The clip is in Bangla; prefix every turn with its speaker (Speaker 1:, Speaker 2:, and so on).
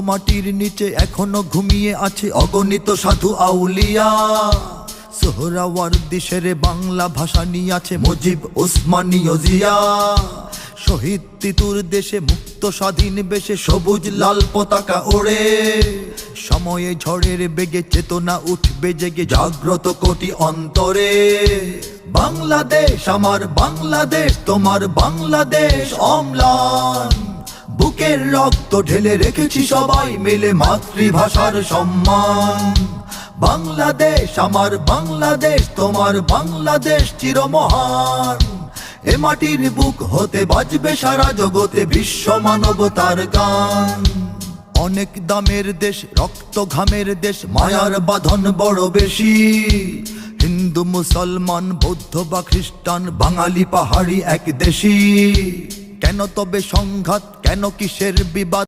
Speaker 1: মাটির নিচে এখনো ঘুমিয়ে আছে অগণিত সাধু আউলিয়া। সোহরাওয়ার্দী শেরে বাংলা ভাষা নিয়ে আছে মুজিব, ওসমানী ও জিয়া। শহীদ তিতুর দেশে মুক্ত স্বাধীন বেশে সবুজ লাল পতাকা ওড়ে। সময়ে ঝড়ের বেগে চেতনা উঠবে জেগে জাগ্রত কোটি অন্তরে। বাংলাদেশ আমার বাংলাদেশ, তোমার বাংলাদেশ অম্লান। বুকের রক্ত ঢেলে রেখেছি সবাই মিলে মাতৃভাষার সম্মান। বাংলাদেশ আমার বাংলাদেশ, তোমার বাংলাদেশ চিরমহান। এ মাটির বুক হতে বাজবে সারা জগতে বিশ্ব মানবতার গান। অনেক দামের দেশ, রক্ত ঘামের দেশ, মায়ার বাঁধন বড় বেশি। হিন্দু মুসলমান বৌদ্ধ বা খ্রিস্টান, বাঙালি পাহাড়ি এক দেশি। কেন তবে সংঘাত, কেন কিসের বিবাদ?